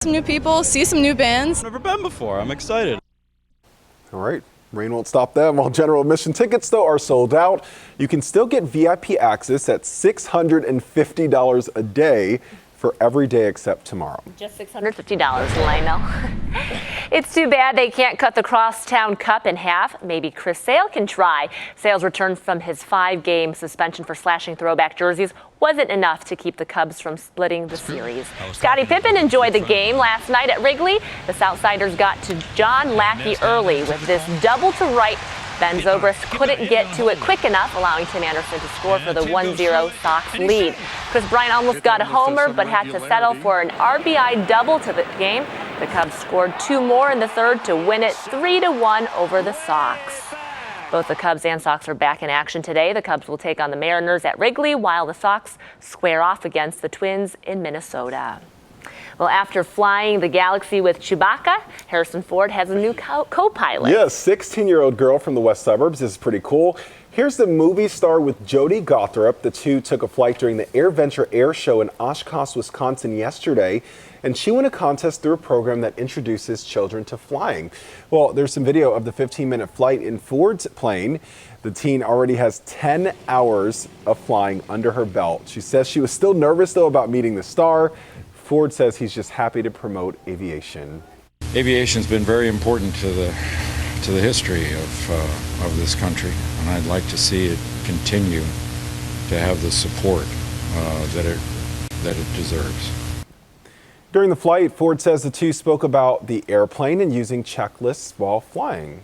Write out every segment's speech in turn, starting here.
Some new people, see some new bands. Never been before. I'm excited. All right. Rain won't stop them. All general admission tickets, though, are sold out. You can still get VIP access at $650 a day for every day except tomorrow. Just $650, Lionel. It's too bad they can't cut the Crosstown Cup in half. Maybe Chris Sale can try. Sale's return from his 5-game suspension for slashing throwback jerseys wasn't enough to keep the Cubs from splitting the series. Scottie Pippen enjoyed the game last night at Wrigley. The Southsiders got to John Lackey early with this double to right. Ben Zobrist couldn't get to it quick enough, allowing Tim Anderson to score for the 1-0 Sox lead. Chris Bryant almost got a homer, but had to settle for an RBI double to the game. The Cubs scored 2 more in the third to win it 3-1 over the Sox. Both the Cubs and Sox are back in action today. The Cubs will take on the Mariners at Wrigley, while the Sox square off against the Twins in Minnesota. Well, after flying the Galaxy with Chewbacca, Harrison Ford has a new co-pilot. Yes, 16-year-old girl from the west suburbs. This is pretty cool. Here's the movie star with Jodie Gotthrop. The two took a flight during the AirVenture Air Show in Oshkosh, Wisconsin yesterday, and she won a contest through a program that introduces children to flying. Well, there's some video of the 15-minute flight in Ford's plane. The teen already has 10 hours of flying under her belt. She says she was still nervous, though, about meeting the star. Ford says he's just happy to promote aviation. Aviation's been very important to the history of this country, and I'd like to see it continue to have the support that it deserves. During the flight, Ford says the two spoke about the airplane and using checklists while flying.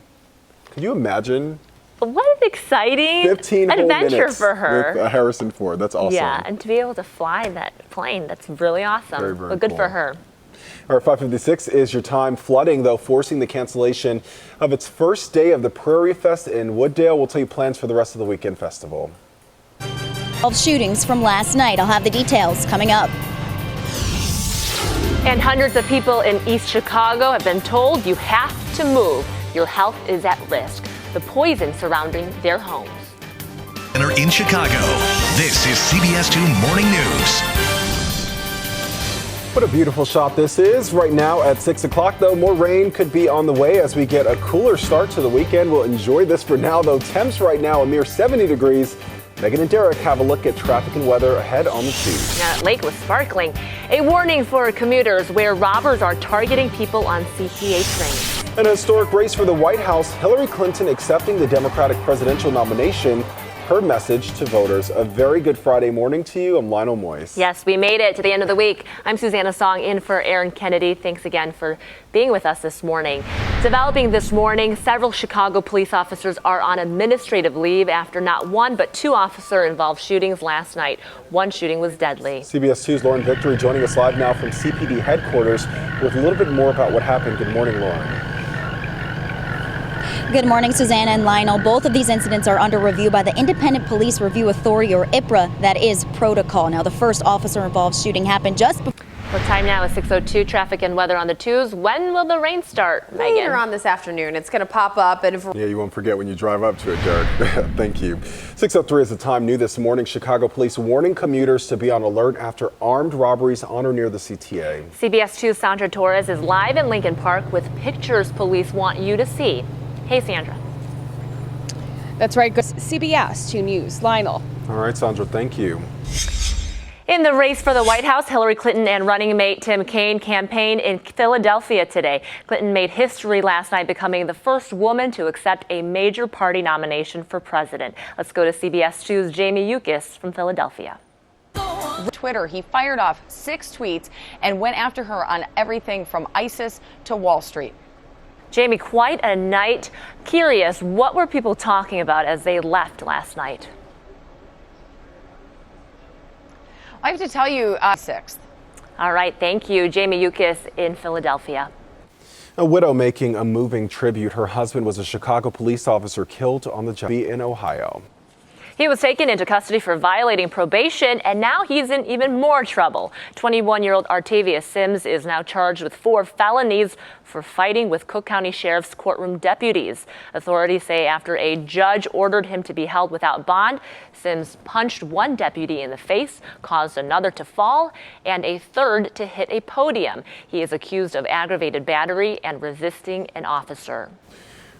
Could you imagine? What an exciting 15 whole adventure minutes for her. with Harrison Ford. That's awesome. Yeah, and to be able to fly that plane, that's really awesome. Very, very but good cool. for her. All right, 5:56 is your time. Flooding, though, forcing the cancellation of its first day of the Prairie Fest in Wooddale. We'll tell you plans for the rest of the weekend festival. 12 shootings from last night. I'll have the details coming up. And hundreds of people in East Chicago have been told you have to move. Your health is at risk. The poison surrounding their homes. In Chicago, this is CBS 2 Morning News. What a beautiful shot this is. Right now at 6 o'clock, though, more rain could be on the way as we get a cooler start to the weekend. We'll enjoy this for now, though. Temps right now a mere 70 degrees. Megan and Derek have a look at traffic and weather ahead on the tube. Now, Lake was sparkling. A warning for commuters where robbers are targeting people on CTA trains. An historic race for the White House. Hillary Clinton accepting the Democratic presidential nomination. Her message to voters. A very good Friday morning to you. I'm Lionel Moyes. Yes, we made it to the end of the week. I'm Susanna Song in for Aaron Kennedy. Thanks again for being with us this morning. Developing this morning, several Chicago police officers are on administrative leave after not one but 2 officer-involved shootings last night. One shooting was deadly. CBS 2's Lauren Victory joining us live now from CPD headquarters with a little bit more about what happened. Good morning, Lauren. Good morning, Susanna and Lionel. Both of these incidents are under review by the Independent Police Review Authority, or IPRA. That is protocol. Now, the first officer-involved shooting happened just before. Well, time now is 6:02. Traffic and weather on the twos. When will the rain start, Megan? Later on this afternoon. It's going to pop up. And yeah, you won't forget when you drive up to it, Derek. Thank you. 6:03 is the time. New this morning. Chicago police warning commuters to be on alert after armed robberies on or near the CTA. CBS 2's Sandra Torres is live in Lincoln Park with pictures police want you to see. Hey, Sandra. that's right. CBS 2 News. Lionel. All right, Sandra, thank you. In the race for the White House, Hillary Clinton and running mate Tim Kaine campaigned in Philadelphia today. Clinton made history last night, becoming the first woman to accept a major party nomination for president. Let's go to CBS 2's Jamie Yukis from Philadelphia. Twitter, he fired off 6 tweets and went after her on everything from ISIS to Wall Street. Jamie, quite a night. Curious, what were people talking about as they left last night? I have to tell you, 6th. All right, thank you. Jamie Yukis in Philadelphia. A widow making a moving tribute. Her husband was a Chicago police officer killed on the job in Ohio. He was taken into custody for violating probation, and now he's in even more trouble. 21-year-old Artavius Sims is now charged with 4 felonies for fighting with Cook County Sheriff's courtroom deputies. Authorities say after a judge ordered him to be held without bond, Sims punched one deputy in the face, caused another to fall, and a third to hit a podium. He is accused of aggravated battery and resisting an officer.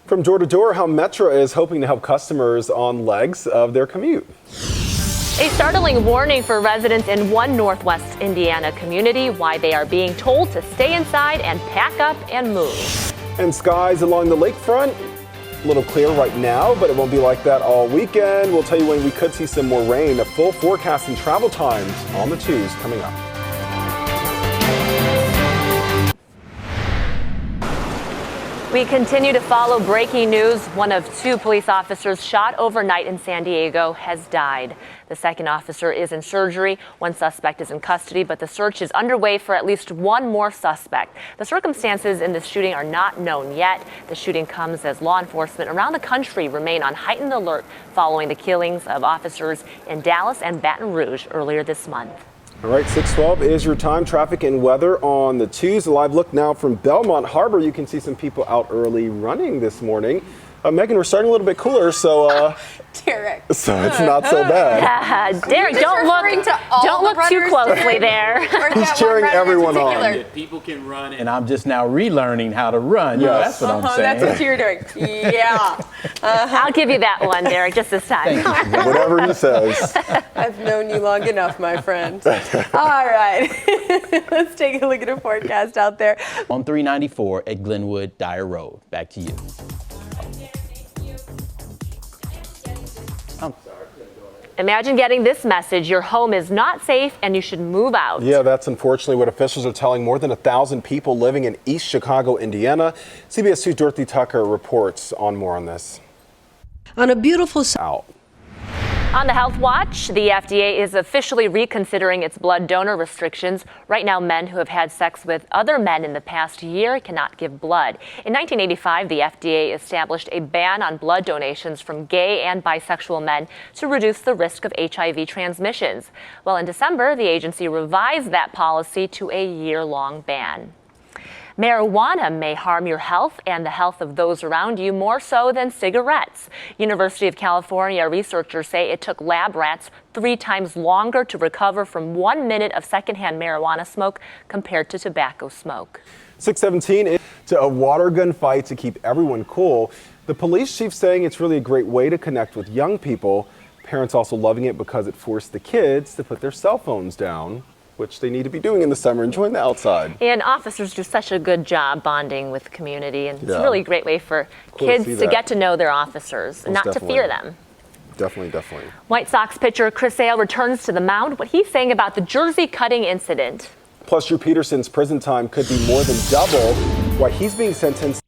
From door to door, how Metra is hoping to help customers on legs of their commute. A startling warning for residents in one Northwest Indiana community, why they are being told to stay inside and pack up and move. And skies along the lakefront, a little clear right now, but it won't be like that all weekend. We'll tell you when we could see some more rain. A full forecast and travel times on the 2s coming up. We continue to follow breaking news. One of 2 police officers shot overnight in San Diego has died. The second officer is in surgery. One suspect is in custody, but the search is underway for at least one more suspect. The circumstances in this shooting are not known yet. The shooting comes as law enforcement around the country remain on heightened alert following the killings of officers in Dallas and Baton Rouge earlier this month. All right, 6:12 is your time. Traffic and weather on the 2s. A live look now from Belmont Harbor. You can see some people out early running this morning. Megan, we're starting a little bit cooler, so Derek. so it's not so bad. Derek, don't look too closely there. He's cheering everyone on. People can run, and I'm just now relearning how to run. Yes. That's what I'm saying. That's what you're doing. Yeah. I'll give you that one, Derek, just this time. Whatever he says. I've known you long enough, my friend. All right. Let's take a look at a forecast out there. On 394 at Glenwood Dyer Road. Back to you. Imagine getting this message: your home is not safe and you should move out. Yeah, that's unfortunately what officials are telling more than 1,000 people living in East Chicago, Indiana. CBS 2's Dorothy Tucker reports on more on this. On a beautiful Out. On the Health Watch, the FDA is officially reconsidering its blood donor restrictions. Right now, men who have had sex with other men in the past year cannot give blood. In 1985, the FDA established a ban on blood donations from gay and bisexual men to reduce the risk of HIV transmissions. Well, in December, the agency revised that policy to a year-long ban. Marijuana may harm your health and the health of those around you more so than cigarettes. University of California researchers say it took lab rats 3 times longer to recover from 1 minute of secondhand marijuana smoke compared to tobacco smoke. 6:17 is to a water gun fight to keep everyone cool. The police chief saying it's really a great way to connect with young people. Parents also loving it because it forced the kids to put their cell phones down, which they need to be doing in the summer, enjoying the outside. And officers do such a good job bonding with the community, and it's a Yeah. really great way for Cool to kids see to that. get to know their officers, and not to fear them. Definitely. White Sox pitcher Chris Sale returns to the mound. What he's saying about the jersey cutting incident. Plus, Drew Peterson's prison time could be more than double, why he's being sentenced.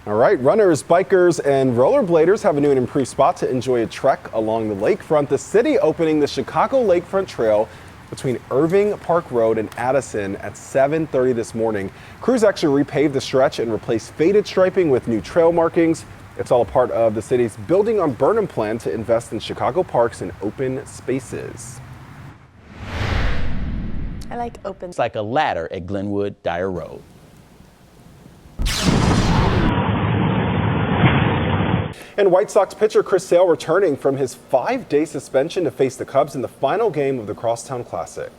All right, runners, bikers, and rollerbladers have a new and improved spot to enjoy a trek along the lakefront. The city opening the Chicago Lakefront Trail between Irving Park Road and Addison at 7:30 this morning. Crews actually repaved the stretch and replaced faded striping with new trail markings. It's all a part of the city's Building on Burnham plan to invest in Chicago parks and open spaces. I like open. It's like a ladder at Glenwood Dyer Road. And White Sox pitcher Chris Sale returning from his 5-day suspension to face the Cubs in the final game of the Crosstown Classic.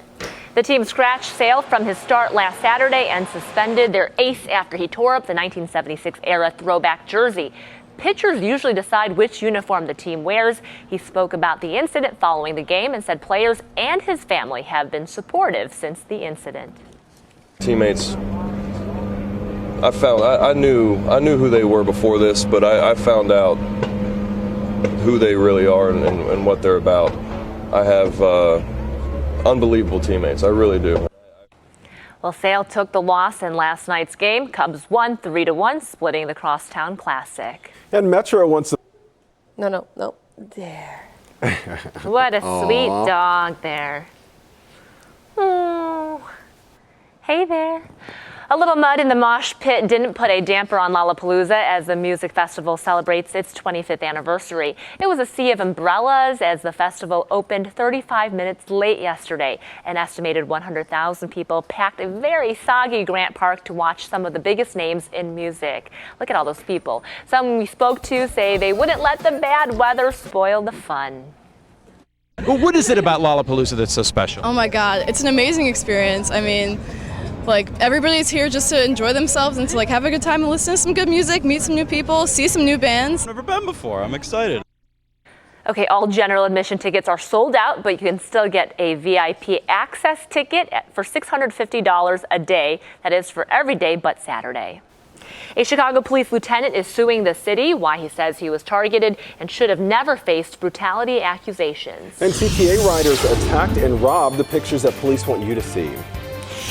The team scratched Sale from his start last Saturday and suspended their ace after he tore up the 1976-era throwback jersey. Pitchers usually decide which uniform the team wears. He spoke about the incident following the game and said players and his family have been supportive since the incident. Teammates, I knew who they were before this, but I found out who they really are and what they're about. I have unbelievable teammates. I really do. Well, Sale took the loss in last night's game. Cubs won 3-1, splitting the Crosstown Classic. And Metro wants to... No. There. What a sweet dog there. Oh, hey there. A little mud in the mosh pit didn't put a damper on Lollapalooza as the music festival celebrates its 25th anniversary. It was a sea of umbrellas as the festival opened 35 minutes late yesterday. An estimated 100,000 people packed a very soggy Grant Park to watch some of the biggest names in music. Look at all those people. Some we spoke to say they wouldn't let the bad weather spoil the fun. Well, what is it about Lollapalooza that's so special? Oh my God, it's an amazing experience. I mean, like, everybody's here just to enjoy themselves and to like have a good time and listen to some good music, meet some new people, see some new bands. I've never been before. I'm excited. Okay, all general admission tickets are sold out, but you can still get a VIP access ticket for $650 a day. That is for every day but Saturday. A Chicago police lieutenant is suing the city. Why? He says he was targeted and should have never faced brutality accusations. And CTA riders attacked and robbed, the pictures that police want you to see.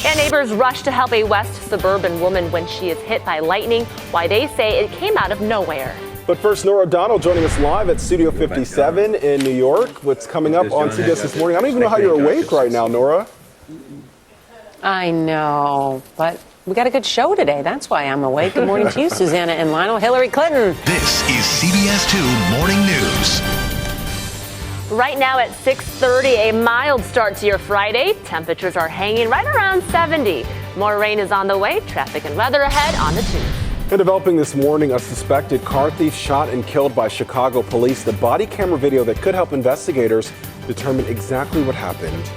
And neighbors rushed to help a West suburban woman when she is hit by lightning. Why? They say it came out of nowhere. But first, Nora O'Donnell joining us live at Studio 57 in New York. What's coming up on CBS This Morning? I don't even know how you're awake right now, Nora. I know, but we got a good show today. That's why I'm awake. Good morning to you, Susanna and Lionel. Hillary Clinton. This is CBS 2 Morning News. Right now at 6:30, a mild start to your Friday. Temperatures are hanging right around 70. More rain is on the way. Traffic and weather ahead on the 2. And developing this morning, a suspected car thief shot and killed by Chicago police. The body camera video that could help investigators determine exactly what happened.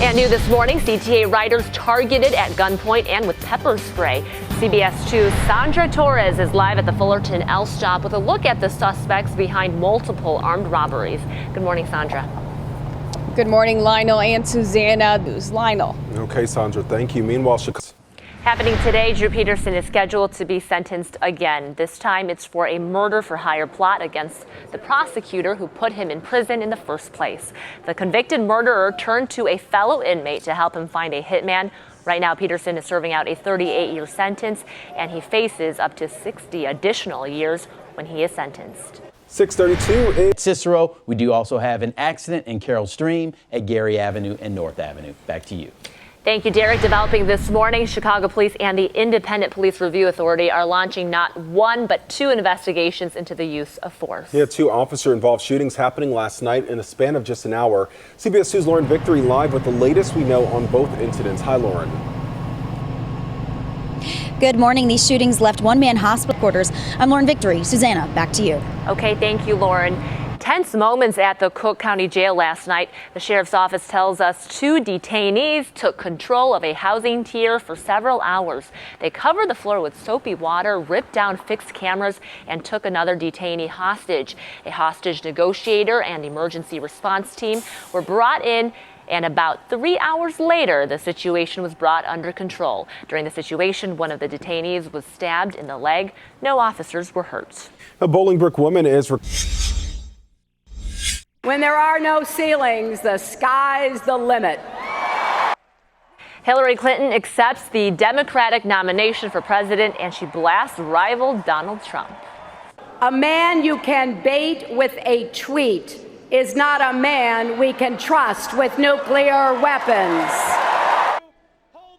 And new this morning, CTA riders targeted at gunpoint and with pepper spray. CBS 2's Sandra Torres is live at the Fullerton L stop with a look at the suspects behind multiple armed robberies. Good morning, Sandra. Good morning, Lionel and Susanna. News Lionel. Okay, Sandra, thank you. Meanwhile, Happening today, Drew Peterson is scheduled to be sentenced again. This time it's for a murder for hire plot against the prosecutor who put him in prison in the first place. The convicted murderer turned to a fellow inmate to help him find a hitman. Right now, Peterson is serving out a 38-year sentence, and he faces up to 60 additional years when he is sentenced. 6:32 At Cicero, we do also have an accident in Carroll Stream at Gary Avenue and North Avenue. Back to you. Thank you, Derek. Developing this morning, Chicago Police and the Independent Police Review Authority are launching not one, but 2 investigations into the use of force. Yeah, 2 officer-involved shootings happening last night in a span of just an hour. CBS 2's Lauren Victory live with the latest we know on both incidents. Hi, Lauren. Good morning. These shootings left one-man hospital quarters. I'm Lauren Victory. Susanna, back to you. Okay, thank you, Lauren. Tense moments at the Cook County Jail last night. The sheriff's office tells us 2 detainees took control of a housing tier for several hours. They covered the floor with soapy water, ripped down fixed cameras, and took another detainee hostage. A hostage negotiator and emergency response team were brought in, and about 3 hours later, the situation was brought under control. During the situation, one of the detainees was stabbed in the leg. No officers were hurt. A Bolingbrook woman is... When there are no ceilings, the sky's the limit. Hillary Clinton accepts the Democratic nomination for president, and she blasts rival Donald Trump. A man you can bait with a tweet is not a man we can trust with nuclear weapons.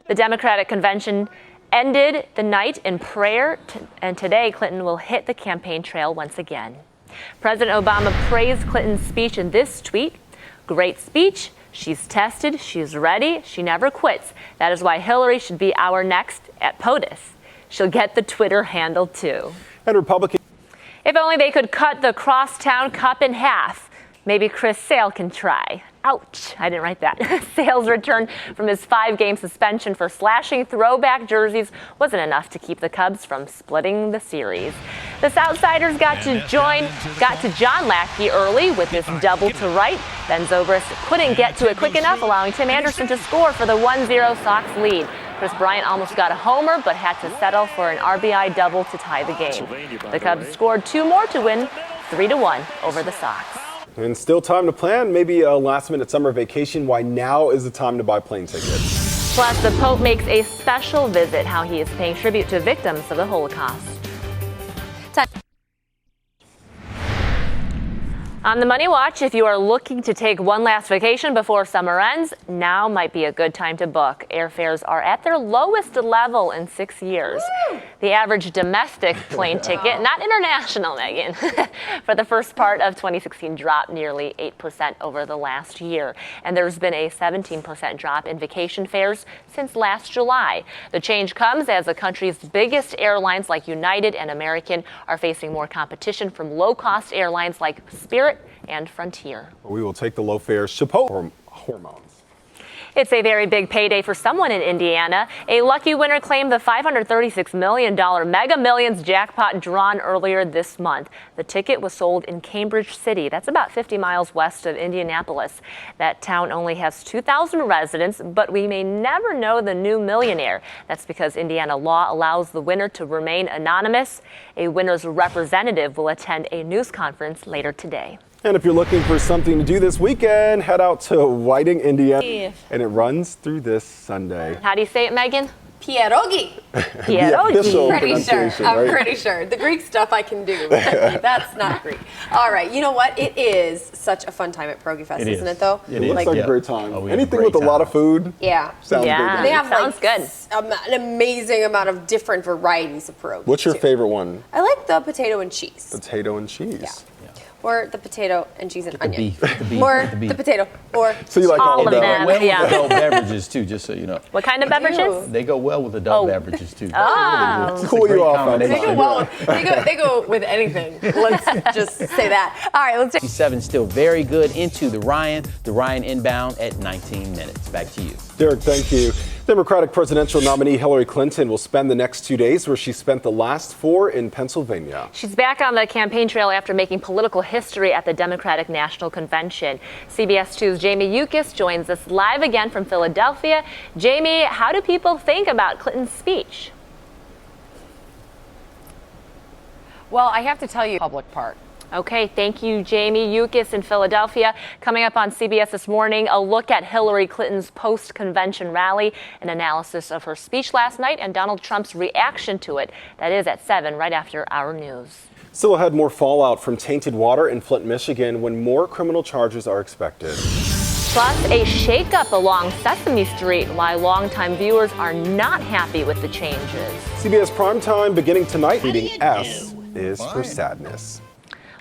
The Democratic convention ended the night in prayer, and today Clinton will hit the campaign trail once again. President Obama praised Clinton's speech in this tweet. Great speech. She's tested. She's ready. She never quits. That is why Hillary should be our next at POTUS. She'll get the Twitter handle too. And Republican. If only they could cut the Crosstown Cup in half. Maybe Chris Sale can try. Ouch, I didn't write that. Sale's return from his 5-game suspension for slashing throwback jerseys wasn't enough to keep the Cubs from splitting the series. The Southsiders got to John Lackey early with this double to right. Ben Zobrist couldn't get to it quick enough, allowing Tim Anderson to score for the 1-0 Sox lead. Chris Bryant almost got a homer, but had to settle for an RBI double to tie the game. The Cubs scored 2 more to win 3-1 over the Sox. And still time to plan maybe a last-minute summer vacation. Why now is the time to buy plane tickets. Plus, the Pope makes a special visit, how he is paying tribute to victims of the Holocaust. On the Money Watch, if you are looking to take one last vacation before summer ends, now might be a good time to book. Airfares are at their lowest level in 6 years. Woo! The average domestic plane ticket, not international, Megan, for the first part of 2016 dropped nearly 8% over the last year. And there's been a 17% drop in vacation fares since last July. The change comes as the country's biggest airlines like United and American are facing more competition from low-cost airlines like Spirit and Frontier. We will take the low fares to hormones. It's a very big payday for someone in Indiana. A lucky winner claimed the $536 million Mega Millions jackpot drawn earlier this month. The ticket was sold in Cambridge City. That's about 50 miles west of Indianapolis. That town only has 2,000 residents, but we may never know the new millionaire. That's because Indiana law allows the winner to remain anonymous. A winner's representative will attend a news conference later today. And if you're looking for something to do this weekend, head out to Whiting, Indiana, and it runs through this Sunday. How do you say it, Megan? Pierogi. Pierogi. Pretty sure. I'm right? pretty sure. The Greek stuff I can do. That's not Greek. All right. You know what? It is such a fun time at Pierogi Fest, isn't it, though? It looks like a great time. Anything with a lot of food. Yeah. Sounds good. They have sounds good. An amazing amount of different varieties of pierogi. What's your favorite one? I like the potato and cheese. Potato and cheese. Yeah. Or the potato and cheese and onion. Beef, or the potato. Or so you like all of them. Well with Yeah. adult beverages too, just so you know. What kind of beverages? They go well with adult beverages too. Oh. Cool you off. They go well. They go with anything. Let's just say that. All right, let's take 7 still very good into the Ryan. The Ryan inbound at 19 minutes. Back to you. Derek, thank you. Democratic presidential nominee Hillary Clinton will spend the next 2 days where she spent the last 4 in Pennsylvania. She's back on the campaign trail after making political history at the Democratic National Convention. CBS 2's Jamie Yukis joins us live again from Philadelphia. Jamie, how do people think about Clinton's speech? Well, I have to tell you, public part. Okay, thank you, Jamie Yukis in Philadelphia. Coming up on CBS this morning, a look at Hillary Clinton's post-convention rally, an analysis of her speech last night, and Donald Trump's reaction to it. That is at 7, right after our news. Still ahead, more fallout from tainted water in Flint, Michigan, when more criminal charges are expected. Plus, a shakeup along Sesame Street, why longtime viewers are not happy with the changes. CBS Primetime beginning tonight, leading S is for sadness.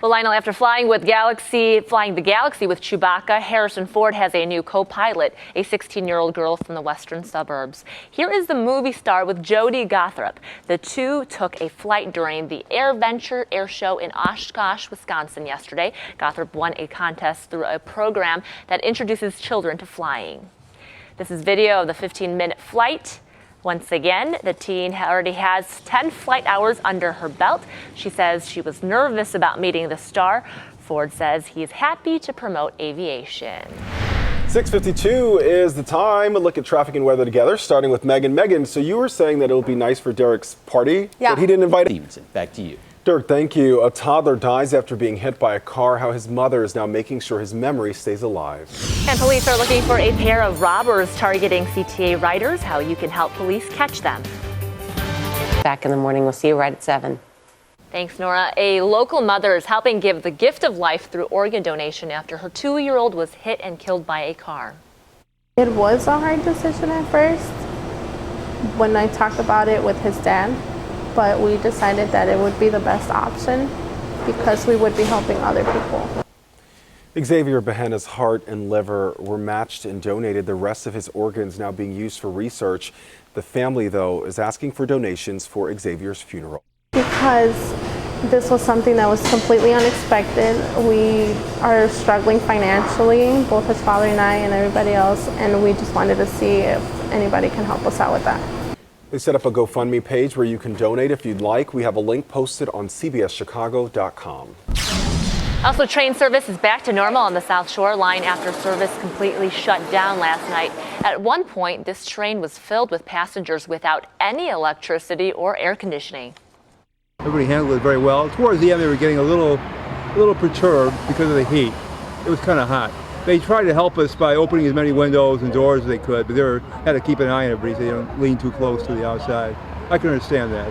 Well, Lionel, after flying the Galaxy with Chewbacca, Harrison Ford has a new co-pilot, a 16-year-old girl from the western suburbs. Here is the movie star with Jody Gothrop. The two took a flight during the AirVenture Air Show in Oshkosh, Wisconsin yesterday. Gothrop won a contest through a program that introduces children to flying. This is video of the 15-minute flight. Once again, the teen already has 10 flight hours under her belt. She says she was nervous about meeting the star. Ford says he is happy to promote aviation. 6:52 is the time. A look at traffic and weather together, starting with Megan. Megan, so you were saying that it would be nice for Derek's party, but he didn't invite Stevenson, back to you. Derek, thank you. A toddler dies after being hit by a car. How his mother is now making sure his memory stays alive. And police are looking for a pair of robbers targeting CTA riders. How you can help police catch them. Back in the morning. We'll see you right at 7. Thanks, Nora. A local mother is helping give the gift of life through organ donation after her 2-year-old was hit and killed by a car. It was a hard decision at first when I talked about it with his dad. But we decided that it would be the best option because we would be helping other people. Xavier Behenna's heart and liver were matched and donated. The rest of his organs now being used for research. The family, though, is asking for donations for Xavier's funeral. Because this was something that was completely unexpected. We are struggling financially, both his father and I and everybody else, and we just wanted to see if anybody can help us out with that. They set up a GoFundMe page where you can donate if you'd like. We have a link posted on cbschicago.com. Also, train service is back to normal on the South Shore line after service completely shut down last night. At one point, this train was filled with passengers without any electricity or air conditioning. Everybody handled it very well. Towards the end, they were getting a little perturbed because of the heat. It was kind of hot. They tried to help us by opening as many windows and doors as they could, but they had to keep an eye on everybody so they don't lean too close to the outside. I can understand that.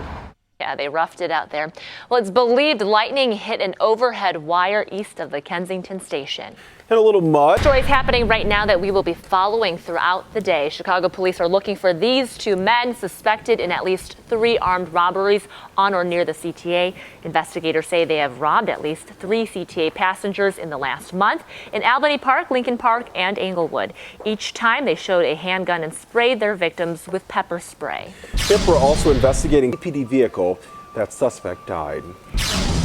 Yeah, they roughed it out there. Well, it's believed lightning hit an overhead wire east of the Kensington station. And a little mud. Stories happening right now that we will be following throughout the day. Chicago police are looking for these 2 men suspected in at least 3 armed robberies on or near the CTA. Investigators say they have robbed at least 3 CTA passengers in the last month in Albany Park, Lincoln Park, and Englewood. Each time they showed a handgun and sprayed their victims with pepper spray. IPRA also investigating a PD vehicle. That suspect died.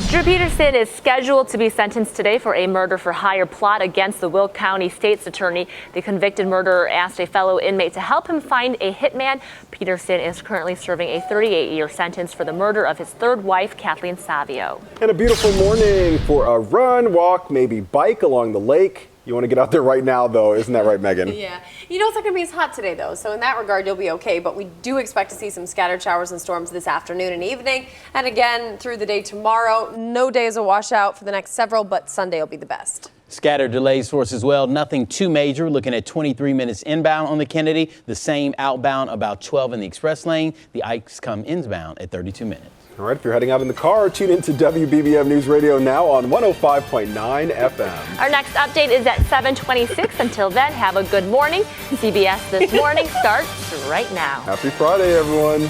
Drew Peterson is scheduled to be sentenced today for a murder-for-hire plot against the Will County State's attorney. The convicted murderer asked a fellow inmate to help him find a hitman. Peterson is currently serving a 38-year sentence for the murder of his 3rd wife, Kathleen Savio. And a beautiful morning for a run, walk, maybe bike along the lake. You want to get out there right now, though. Isn't that right, Megan? Yeah. You know, it's not going to be as hot today, though. So in that regard, you'll be okay. But we do expect to see some scattered showers and storms this afternoon and evening. And again, through the day tomorrow. No day is a washout for the next several, but Sunday will be the best. Scattered delays for us as well. Nothing too major. Looking at 23 minutes inbound on the Kennedy. The same outbound about 12 in the express lane. The Ikes come inbound at 32 minutes. All right, if you're heading out in the car, tune into WBBM News Radio now on 105.9 FM. Our next update is at 7:26. Until then, have a good morning. CBS This Morning starts right now. Happy Friday, everyone.